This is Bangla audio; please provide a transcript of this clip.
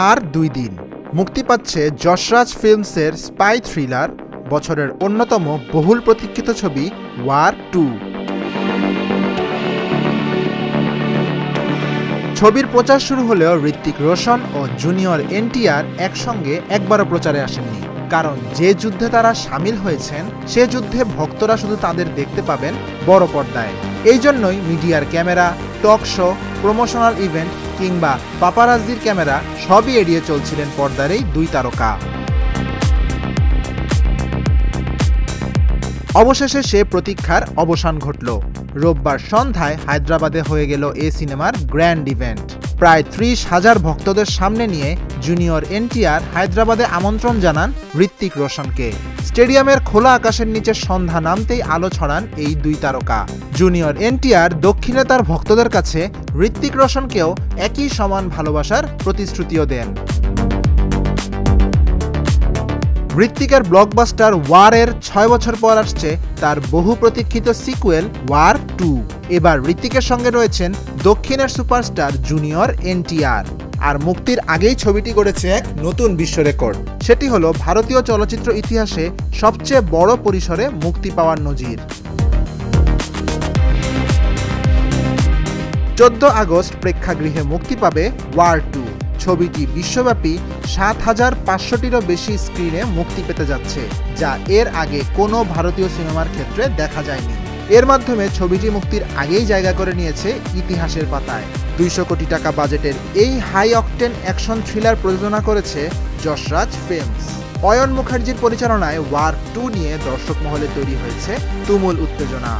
আর 2 দিন মুক্তি পাচ্ছে যশরাজ ফিল্মসের স্পাই থ্রিলার বছরের অন্যতম বহুল প্রতীক্ষিত ছবি ওয়ার 2। ছবির প্রচার শুরু হলেও ঋত্বিক রোশন ও জুনিয়র এনটিআর একসঙ্গে একবারও প্রচারে আসেননি, কারণ যে যুদ্ধে তারা সামিল হয়েছেন সে যুদ্ধে ভক্তরা শুধু তাদের দেখতে পাবেন বড় পর্দায়। এই জন্যই মিডিয়ার camera, talk show, promotional event কিংবা পাপারাজ্জির ক্যামেরা সবই এড়িয়ে চলছিলেন পর্দার এই 2 তারকা। অবশেষে সে প্রতীক্ষার অবসান ঘটল। রোববার সন্ধ্যায় হায়দ্রাবাদে হয়ে গেল এ সিনেমার গ্র্যান্ড ইভেন্ট। প্রায় 30,000 ভক্তদের সামনে নিয়ে জুনিয়র এনটিআর হায়দ্রাবাদে আমন্ত্রণ জানান ঋত্বিক রোশনকে। স্টেডিয়ামের খোলা আকাশের নিচে সন্ধ্যা নামতেই আলো ছড়ান এই 2 তারকা। জুনিয়র এনটিআর দক্ষিণে তার ভক্তদের কাছে ঋত্বিক রোশনকেও একই সমান ভালোবাসার প্রতিশ্রুতিও দেন। ঋত্বিকের ব্লকবাস্টার ওয়ারের 6 বছর পর আসছে তার বহু প্রতীক্ষিত সিকুয়েল ওয়ার 2। এবার ঋত্বিকের সঙ্গে রয়েছেন দক্ষিণের সুপারস্টার জুনিয়র এনটিআর। আর মুক্তির আগেই ছবিটি গড়েছে এক নতুন বিশ্ব রেকর্ড। সেটি হলো ভারতীয় চলচ্চিত্র ইতিহাসে সবচেয়ে বড় পরিসরে মুক্তি পাওয়ার নজির। 14 আগস্ট প্রেক্ষাগৃহে মুক্তি পাবে ওয়ার 2। ছবিটি বিশ্বব্যাপী 7,500টিরও বেশি স্ক্রিনে মুক্তি পেতে যাচ্ছে, যা এর আগে কোনো ভারতীয় সিনেমার ক্ষেত্রে দেখা যায়নি। এর মাধ্যমে ছবিটি মুক্তির আগেই জায়গা করে নিয়েছে ইতিহাসের পাতায়। 200 কোটি টাকা বাজেটের এই হাই অকটেন অ্যাকশন থ্রিলার প্রযোজনা করেছে যশরাজ ফিল্মস। অয়ন মুখার্জির পরিচালনায় ওয়ার 2 নিয়ে দর্শক মহলে তৈরি হয়েছে তুমুল উত্তেজনা।